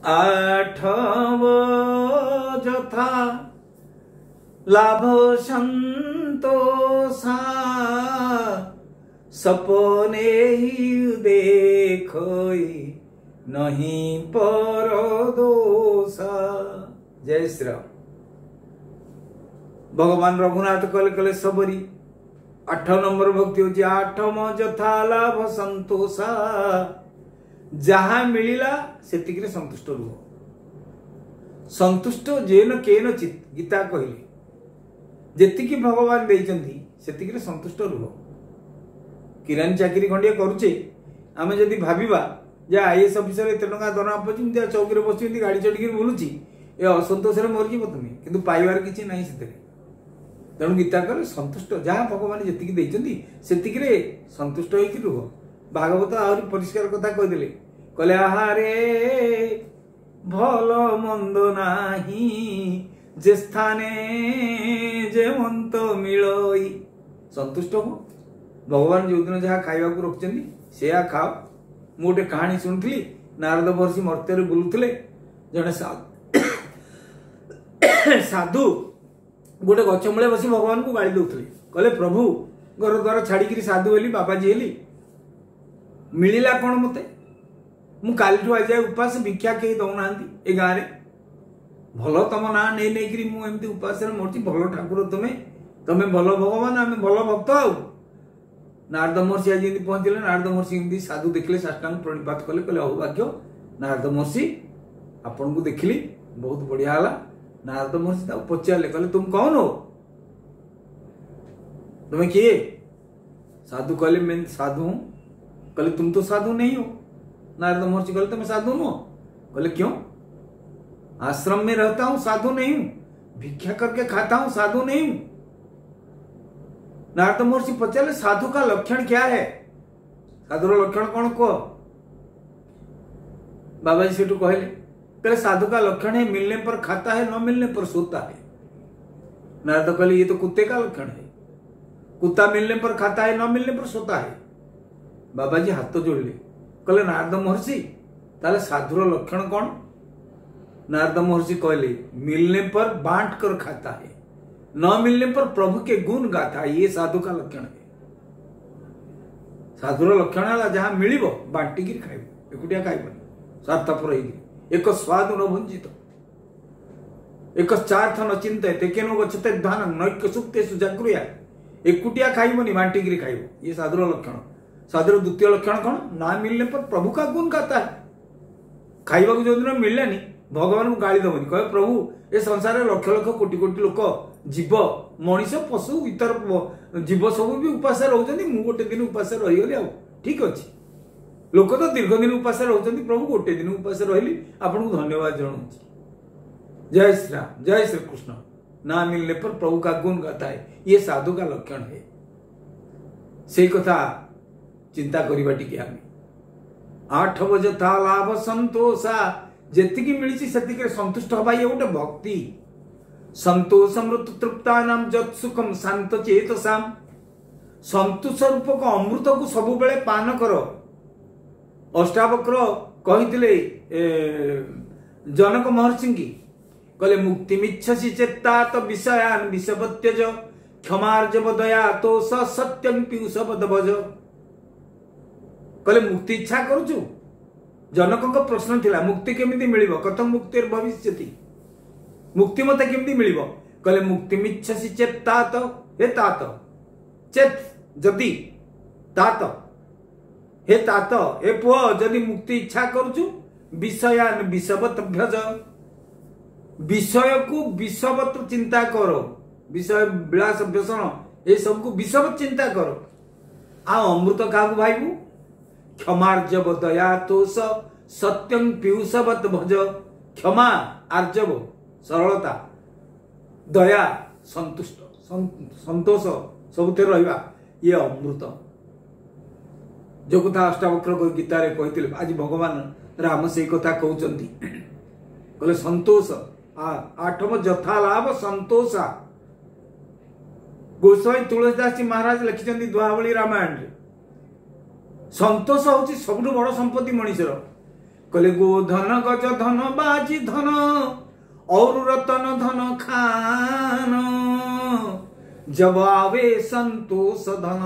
आठव यथा लाभ संतोषा सपने ही देखोई नहीं पर दोषा। जय श्री राम। भगवान रघुनाथ कले कले सबरी 8 नंबर भक्ति होची आठम यथा लाभ संतोषा। जहा मिलिला सेतिकरे संतुष्ट रुह। संतुष्ट जेन केन चित गीता कहले जेतिकी भगवान देइचंती सेतिकरे संतुष्ट रुह। किरानी चाकरी खंडिया करूचे आमे जदि भाबिबा जे आईएएस ऑफिसर एते टंका दरमा पछिन चौकी रे बसिंती गाड़ी चढ़ी बुलुची ए असंतोष रे मर जीव तुमे किंतु पाइबार किछि नाही सेते। तेणु गीता कहले संतुष्ट जहाँ भगवान जेतिकी देइचंती सेतिकरे संतुष्ट होइकी रुह। भागवत आहरी परिष्कार कथा कहदेले कहले आहारे भल मंद नाही जे स्थाने जे मंत मिलई। संतुष्ट हो। भगवान जो दिन जहाँ खाइबा को रखिछन्ती सेया खाओ। मु गोटे कहानी शुणुଥିଲି नारद महर्षि मर्त्य बुलुଥିଲେ जने साधु गोटे गछ मूले बसी भगवान को गाड़ी दौले कहले प्रभु घर द्वार छाड़ी साधु हेली बाबाजी हेली मिलिला कौन मते मु काली आज जाए उपास भिक्षा कहीं दौना ए गाँव में भल तुम ना नहीं नहीं मुझे एमती उपास मरची भल ठाकुर तुम्हें तुम्हें भल भगवान आम भल भक्त आउ। नारद महर्षि आज पहुंचले नारद महर्षि एमती साधु देखले साष्टांग प्रणिपात कले कहले अहोभाग्य नारद महर्षि आपन को देखली बहुत बढ़िया हला। नारद महर्षि पचारे कहले तुम कौन हो तुम्हें किए। साधु कहले मैं साधु हूं। कहले तुम तो साधु नहीं हो। नारद महर्षि कहले तुम्हें साधु नो। कहले क्यों आश्रम में रहता हूं साधु नहीं हूं भिक्षा करके खाता हूं साधु नहीं हूं। नारद महर्षि पचारे साधु का लक्षण क्या है साधु लक्षण कौन कह। बाबा जी सेठू कहले कहले साधु का लक्षण है मिलने पर खाता है न मिलने पर सोता है। नारद कहले ये तो कुत्ते का लक्षण है कुत्ता मिलने पर खाता है न मिलने पर सोता है। बाबा जी हाथ जोड़ले कहले नारद महर्षि ताले साधुर लक्षण कौन। नारद महर्षि कहले मिलने पर बांट कर खाता है न मिलने पर प्रभु के गुण गाता है ये साधु का लक्षण है। साधुर लक्षण है जहां मिलिबो बांटिकी खाइबो एकुटिया खाइबो स्वार्थपर एक स्वाद न भंजित एक चार्थ न चिंतित केनो गच्छते ध्यान नैक्य सुक्ते सुजागृया एकुटिया खाइबोनी बांटिकी खाइबो ये साधुर लक्षण। साधुर द्वितीय लक्षण कौन ना मिलने पर प्रभु का गुण गाता है। खाइबा को जो दिन मिललानी भगवान को गाली दबनी कहे प्रभु ए संसार लक्ष लक्ष कोटि कोटि लोक जीव मनीष पशु इतर जीव सब भी उपास रोचंती मु गोटे दिन उपास रहीगली आ ठीक अच्छे लोक तो दीर्घ दिन उपास रोचंती प्रभु गोटे दिन उपास रही आपन को धन्यवाद जनाऊँ। जय श्री राम जय श्री कृष्ण। ना मिलने पर प्रभु का गुण गाता है ये साधु का लक्षण है। से कथा चिंता करवा टिके आम आठ यथा लाभ संतोषा जेतिकी मिली सेतिके संतुष्ट हवा ये गोटे भक्ति। संतोष अमृत तृप्ता नाम जत सुखम शांत चेतसाम। संतोष रूपक अमृत को सब बेले पान कर। अष्टावक्र कहिथिले जनक महर्षि की कहले मुक्तिमिच्छसि चेत्ता तो विषयान विषवत्यज क्षमार्जव दया तो सत्यं पीयूषवद भज। कहले मुक्ति इच्छा करूचु जनक प्रश्न थिला मुक्ति केमिति मिलिबो कथम मुक्तिर भविष्यति मुक्ति मते केमिति मिलिबो। कहले मुक्तिमिच्छसि चेत् तात हे तात चेत् जदि तात हे तात हे पुओ जदि मुक्ति इच्छा करूचु विषयान विषवत भज। विषय को विषवत चिंता करो विषय विलास व्यसन ये सब को विषवत चिंता करो। आ अमृत क्या भाईबू क्षमार्जव दया तोष सत्यं पीयूषवत भज। क्षमा आर्जव सरलता दया संतुष्ट संतोष सबुते रहिबा ये अमृत जो कथा अष्टावक्र गीता रे कहिथिले आज भगवान राम से कथा कहउचंती कहले संतोष आठम यथा लाभ संतोषा। गोस्वामी तुलसीदास जी महाराज लिखिचंती दुहावली रामायण रे संतोष हूँ सब बड़ संपत्ति मनीषर कहले गोधन गज धन बाजी धन और रतन धन खान, जब आवे संतोष धन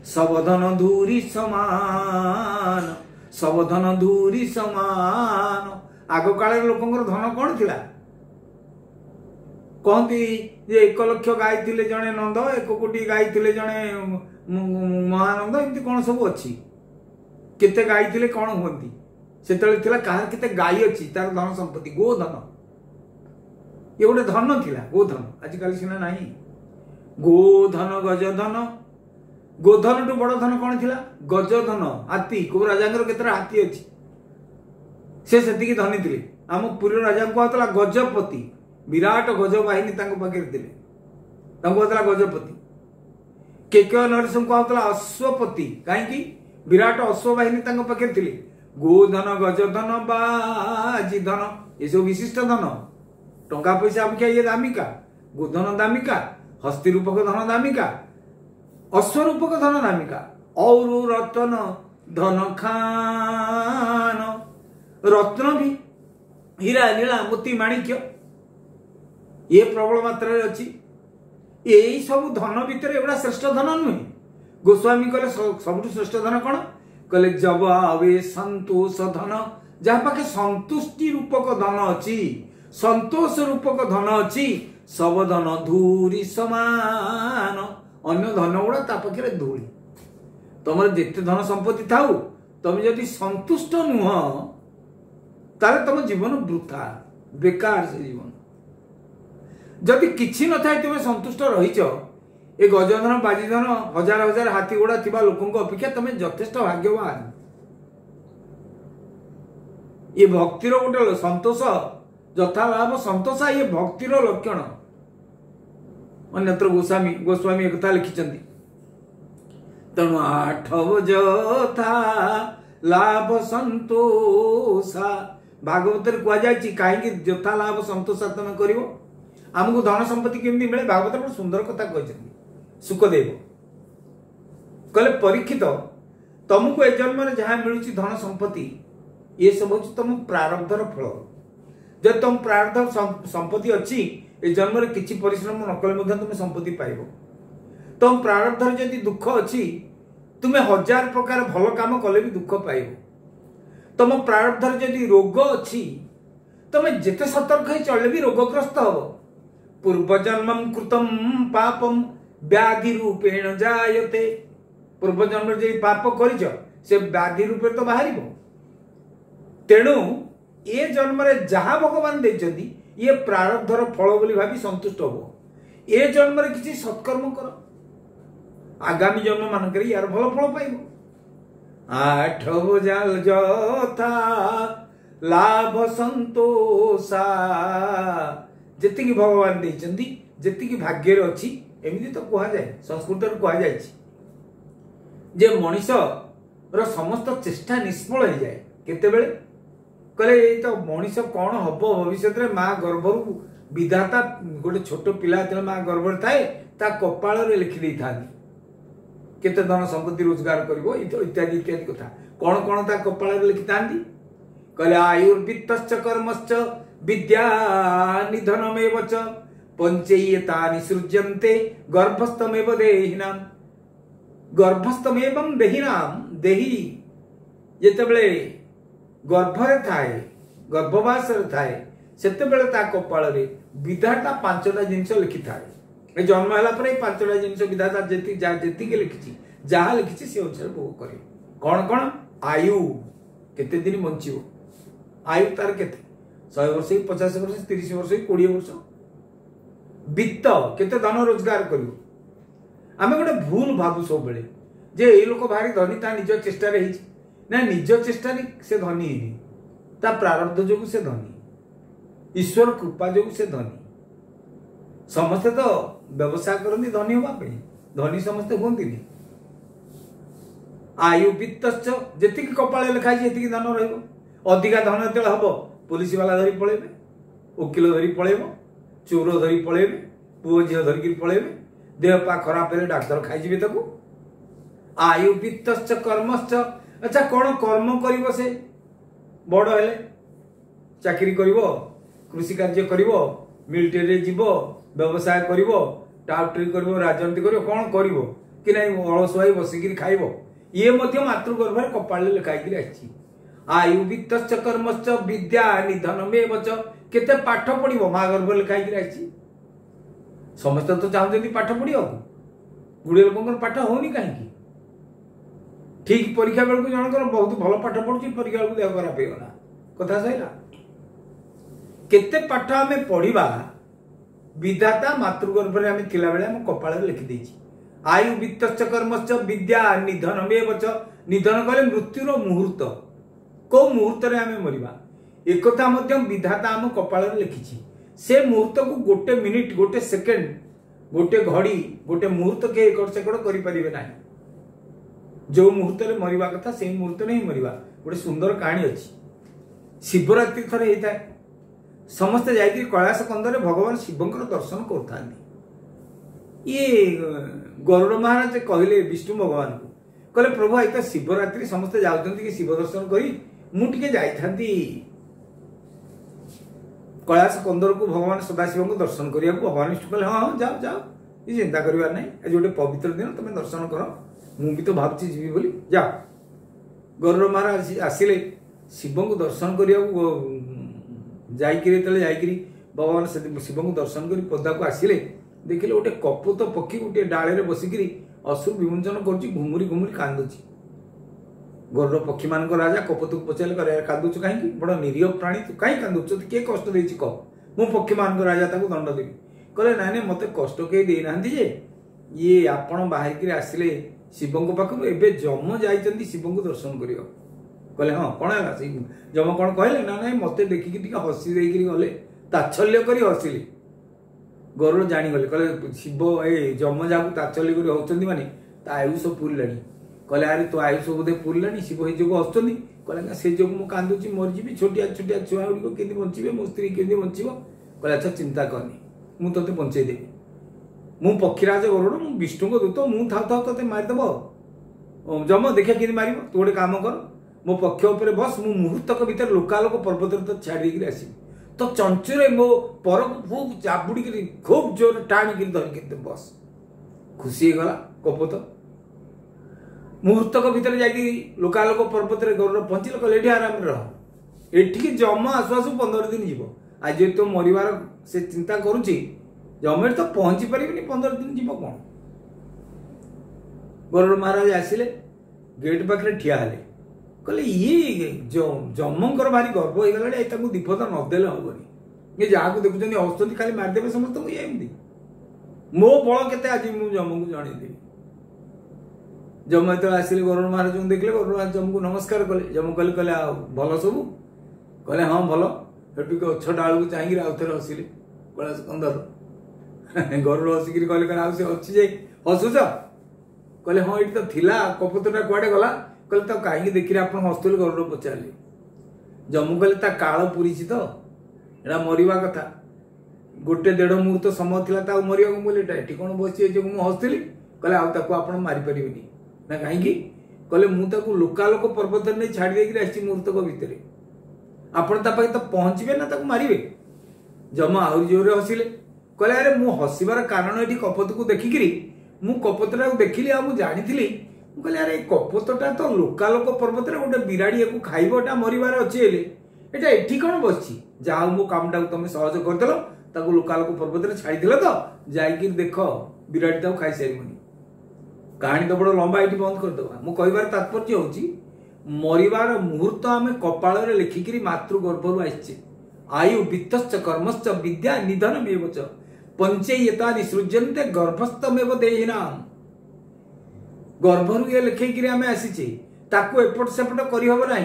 सब धन धूरी समान, सब धन धूरी समान। आग काल लोकंकर धन कौन थिला? कहती जे 1 लक्ष गाय थिले जणे नंद, 1 कोटी गाय थिले जणे महानंद, एमती कौन सब अच्छी? केते गाय थिले कौन हुंती? सेतले थिला कहार केते गाय अछि तार धन संपत्ति गोधन, ये गोटे धन थिला गोधन। आजिकल सिना नहीं। गोधन गज धन, गोधन टू बड़ धन कौन थिला? गज धन, हाथी। को राजांगर केतरा हाथी अछि, से सेतिकी धनी थिले। आम पुरी राजा को कहतला गजपति, विराट गज बाहिनी तांको पाखे थिले, तांको कहतला गजपति। केके नरसिंह को कहतला अश्वपति, काहेकि विराट अश्व बाहिनी तांको पाखे थिले। गोधन गज धन बाजी धन, ये सब विशिष्ट धन। टंका पैसा अपेक्षा ये दामिका। गोधन दामिका, हस्ती रूपक धन दामिका, अश्वरूपक धन दामिका। और रत्न धन खान, रत्न भी हीरा नीला मोती माणिक्य ये प्रबल मात्रा अच्छी। यही सब धन भितर एगुड़ा श्रेष्ठ धन नुहे। गोस्वामी कहले सबुठ श्रेष्ठ धन कौन? कहले जब आवे संतोष धन, जहाँ पाखे संतुष्टि रूपक धन अच्छी, संतोष रूपक धन अच्छी, सब धन धूरी समान। अन्य धन गुड़ा ता पाखे धूली। तुम जिते धन संपत्ति थाऊ, तुम जदि संतुष्ट नुह ताले तुम जीवन वृथा, बेकार से जीवन। जदि किछि न थाए तुम संतुष्ट रहीच, ए गजधन बाजीधन हजार हजार हाथी गोड़ा थिबा लोकंक अपेक्षा तुम यथेष्ट भाग्यवान। ये भक्तिर गोटे संतोष, यथा लाभ संतोषा, ये भक्तिर लक्षण। अन्यत्र गोस्वामी एक लिखिछन्ति, तेणु 8 जथा लाभ संतोषा। भागवत कह जाए कहीं यथा लाभ संतोषा तुम कर। आमको धन संपत्ति केमती मिले? भागवत बड़ा सुंदर कथा कहते। सुखदेव कहले परीक्षित, तुमको ए जन्म में जहां मिलूँ धन संपत्ति, ये सब हूँ तुम प्रारब्धर फल। जब तुम प्रारब्ध संपत्ति अच्छी, ए जन्म में किसी परिश्रम न कले तुम संपत्ति पाइब। तुम प्रारब्धर जदि दुख अच्छी, तुम्हें 1000 प्रकार भल काम कले भी दुख पाइब। तुम प्रारब्धर जदि रोग अच्छी, तुम्हें जिते सतर्क ही चले भी रोगग्रस्त हम। पूर्वजन्म कृतम पापम व्याधि रूपेण जायते। पूर्वजन्म जो पाप करिछ से व्याधि रूपे तो बाहर। तेणु ये जन्म रे जहाँ भगवान देइछन्ति ये प्रारब्धर फल बोली भाभी संतुष्ट हो। ये जन्म रे किसी सत्कर्म कर, आगामी जन्म मानक यार भल फल पाइब। 8 भुजाल जथा लाभ संतोषा। जेतिकी भगवान देइछन्ति, जेतिकी भाग्य रे अछि, एमिति तो कहा जाए। संस्कृत रे कहा जाय जे मनीष रो समस्त चेष्टा निष्फल हो जाए। केतेबेले कहले ए तो मनीष कौन हबो भविष्य रे? माँ गर्भरु विधाता गोटे छोट पिला तेल माँ गर्भ थाए, ता कपाल रे लिखि देई थानी केते धन संपत्ति रोजगार करिवो इत्यादि इत्यादि कथा। कौन कौन ता कपाल रे लिखि थांदी? कहले आयुर्वित्तश्च कर्मश्च विद्या निधनमेव च पंचैतानि सृज्यन्ते गर्भस्थमेव देहिनाम। गर्भस्थमेवं देहिनाम, देही जेतेबेले गर्भरे थाए, गर्भवास रे थाए, सेतेबेले ता कपाल रे विधाता 5टा जिनिस लिखि थाए। जन्म होला पर 5टा जिनिस विधाता जेति के लिखिछि, जहाँ लिखिछि से अनुसार भोग करे। कौन कौन? आयु केते दिन बंचिबो, आयु तार केते 100 वर्ष, 50 वर्ष, 30 वर्ष, 20 वर्ष। वित्त केते धन रोजगार करियो। आमे गोटे भूल भाबु सब बेले जे ए लोक भारी धनी, ता निज चेष्टा रे हिछि ना, निज चेष्टा रे से धनी हेनी, ता प्रारब्ध जोगु से धनी, ईश्वर कृपा जोगु से धनी। समस्ते तो व्यवसाय करनी धनी होगा पे, धनी समस्ते होंती नहीं। आयु वित्तश्च, जेतिकी कपाळे लिखाई जेतिकी धन रहइबो। अधिका धन जेतेले हबो, पुलिस वाला धरी पळेबे, वकील धरी पळेबो, चोर धरी पळेबे, पुओ झियो धरिकी पळेबे, देह पा खराब हेले डाक्टर खाइजिबे ताकू। आयु वित्तश्च कर्मश्च। अच्छा कौन कर्म करिवो से? बड़ हेले चाकरी करिवो कृषि कार्य करिवो मिलिटरी जीवो व्यवसाय करिवो टाउटरी करिवो राजनीति करिवो कौन करिवो कि नहीं अलसुआई बसिकी खाइबो ये मध्य मातृगर्भरे कपाल लिखाई आछि आयु वित्तश्च कर्मश्च विद्या निधनमेव च केते पाठ पढ़िबो माँ गर्भ लिखाई आछि समस्त तो चाहते पाठ पढ़िया गुड़े लोक पाठ होनी कहीं ठीक परीक्षा बेलू जनकर बहुत भल पाठ पढ़ुची परीक्षा बेलू देह खराब होगा कथा सहीला केते पाठ आम पढ़ा विधाता मातृगर्भ में आम थिला बेले आम कपाल लिखि देछि आयु वित्तश्च कर्मश्च विद्या निधनमेव च निधन कले मृत्युर मुहूर्त को मुहूर्त रे आम मरिबा एक कथा मध्य विधाता आम कपाल लिखिछि से मुहूर्त को गोटे मिनिट गोटे सेकेंड गोटे घड़ी गोटे मुहूर्त के एकड़ सेकड़ करि परिबे नाही जो मुहूर्त रे मरिबा कथा से मुहूर्त रे ही मरिबा गोटे सुंदर कहानी अछि शिवरात्रि थरे हेता समस्त जाई कैलाश कंदरे भगवान शिवंकर दर्शन करथानी ये गरुड़ महाराज कहले विष्णु भगवान को कहले प्रभु आई तो शिवरात्रि समस्त जाउछंती कि शिव दर्शन करी मु टिके जाइथांती कैलाश कंदर को भगवान सदाशिव को दर्शन करिया को भगवान विष्णु कहले हाँ जाओ जाओ ये चिंता करिवार नहीं आज गोटे पवित्र दिन तुम दर्शन कर मु भी तो भावची जीवी बोली जाओ गरुड़ महाराज आसिले शिव को दर्शन करिया जाइकरी भगवान शिव को दर्शन कर पदा को आसिले देखिले गोटे कपोत पक्षी गोटे डाले बसिकी अश्रु विमोचन कर घुमुरी घुमुरी कांदुची गरुड़ पक्षी मान राजा कपोत को पचारे कांदुच कहीं बड़ निरीह प्राणी तू कहीं कांदुच किए कष्ट देछि कह मु पक्षी मान राजा ताको दंड देवी कहले नाई नाई मते कष्ट कई दे नांती जे ये आपण बाहर के आसिले शिव को पाखु एबे जम जाइचंती शिव को दर्शन करियो कहले हां कोन हला जम कोन कहले ना नाई मते देखिकी टिके हसी देइकरी गले ताच्छल्य करी हसिले गरुड़ जानी गले कहले शिव ए जम जाकू ताच्छल्य करी होचंती माने ता आयुष पुरलानी कहले अरे तो आयुष बोधे पुरलानी शिव ही जो आसुनी कहले से जो मु कांदुची मरजी छोटिया छोटिया छुआ गुड़ी केंदी बंचिबे मो स्त्री केंदी बंचिबो कहले अच्छा चिंता करनी मु तते बंचै देबी मु पक्षीराज गरुड़ मु विष्णु को दूत मु थाउ थाउ तते मारि देबो जम देखिया केंदी मारिबो तू गोटे काम कर मो पक्ष ऊपर बस मु मुहूर्तक भीतर लोकालोक पर्वत तो छाड़ी देकी आसी तो चंचुरे मो पर को खूब चाबुड़ी खूब जोर टाणी धरिक बस खुशी गला कपोत मुहूर्तक भीतर जाकि लोकालोक पर्वत गरुड़ पहुंचल कहले एठी आराम रह एठी जम आसु आसु 15 दिन जीव आज जे तो मरिवार से चिंता करूची जमेर तो पहुंची परिबनी 15 दिन जीव कौन गरुड़ महाराज आसिले गेट पाखे ठिया हेले कहले ये जमंकर भारी गर्व हो गला दीपद नदेले हेनी ये जहाँ देखुं हस्तुंट खाली मारिदेवे समस्त एमती मो बल के आज मुझे जम को जनईदेवी जम जो आसिले गरुड़ महाराज को देखले गरुड़ महाराज जम को नमस्कार कले जम कहले कहले भल सब कहले हाँ भल हेटू गछ डाल को चाहिए आउ थे हसिले कैलाश कंदर गरुड़ हसिकी कहले कहले आउ से अच्छी जे हसुच कहले हाँ ये तो थिला कपोतटा कुआडे गला कहले तो कहीं देखिए आप हस्तुल गरुड़ पचारे जम्मू कहले ता काल पूरी तो एटा मरिबा कथा गोटे 1.5 मुहूर्त समय था मरिया बोले ये कौन बसी जो मुझे हसुली कहले आप मारी पारिबेनी ना कहीं कहले मुझे लोकालोक पर्वत नहीं छाड़ी देकर मुहूर्तक भितर आपण तो पहुंचे ना मारे जमा आहरी जोरे हसिले कहले अरे मु हसबार कारण ये कपोत को देखिकी मु कपोतटा को देखिली आ जानी कहले अरे कपोतटा तो लोकालोक पर्वत गोटे बिराड़ी को खाइबटा मरिबार अच्छी एटा एठी कौन बसछि जहाँ मो कामटा तुम सहज करदेल लोकालोक पर्वत छाड़ी तो जाइए देख बिराड़ी ताको खाई सारिबनी कहानी तो बड़ लंबा ये बंद करदे मु कहबार तात्पर्य होची मरिबार मुहूर्त आम कपाल लिखिकी मातृगर्भ आसचे आयु वित्तश्च कर्मश्च विद्या निधनमेव च पंचेयता निसृज्यन्ते गर्भस्थमेव देहिनाम गर्भरु ये लिखिकी आम आसीचे ताकू एपट सेपट करहब ना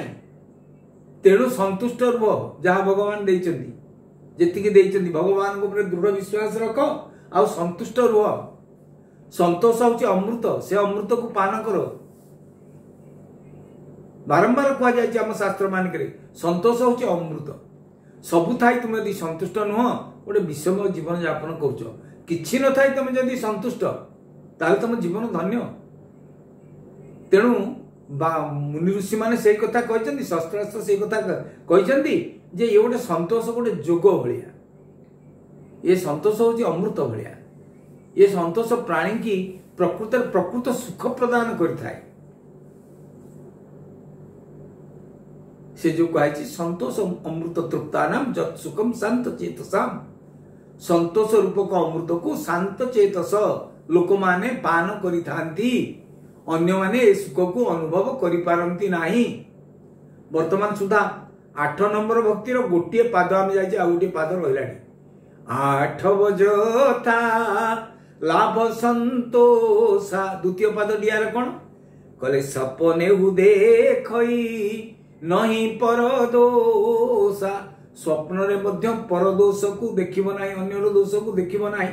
तेणु संतुष्ट रुह जहाँ भगवान जी भगवान को दृढ़ विश्वास रख आ संतुष्ट रुह संतोष हूँ अमृत से अमृत को पान कर बारंबार कहुई आम शास्त्र मानक संतोष हूँ अमृत सबू थाई तुम यदि संतुष्ट नुह गोटे विषम जीवन यापन कर न थाई तुम जदि संतुष्ट ताले तुम जीवन धन्य तेणु मुनि ऋषि मैंने से कथा कहते शास्त्रास्त्र से कथा कहते जे ये गोटे संतोष गोटे जोग भाया ये संतोष हूँ अमृत भाया ये संतोष प्राणी की प्रकृत सुख प्रदान करता है से जो कही संतोष अमृत तृप्तानाम जत सुखम शांत चेतसाम संतोष रूपक अमृत को शांत चेतस लोक माने पान करिथांती अन्य माने ए सुख को अनुभव करि पारंती नाही। वर्तमान सुधा 8 नंबर भक्तिर गोटे पाद आम जाइए आ गोटे पाद रहिलानी 8 बजता लाभ संतोषा द्वितीय पाद डियार कौन कले सपने हु देखई नहीं परदोषा स्वप्न रे मध्य परदोष को देखिबो नाही अन्य दोष को देखिबो नाही।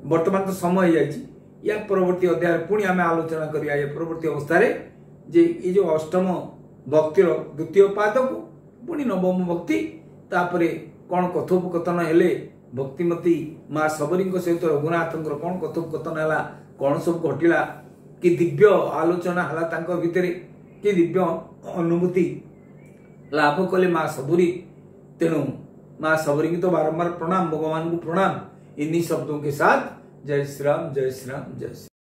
वर्तमान तो समय जाइए या परवर्ती अध्याय पुणी आम आलोचना करिया या परवर्ती अवस्था रे जे ये जो अष्टम भक्तिर द्वितीय पाद को पुणी नवम भक्ति तापरे कौन कथोपकथन हेले भक्तिमती माँ सबरी सहित रघुनाथ कौन कथोपकथन है कौन सब घटिला कि दिव्य आलोचना है भितर कि दिव्य अनुभूति लाभ कले माँ सबरी तेणु माँ सबरी की तो बारंबार प्रणाम भगवान को प्रणाम इन्हीं शब्दों के साथ जय श्री राम जय श्री राम जय श्री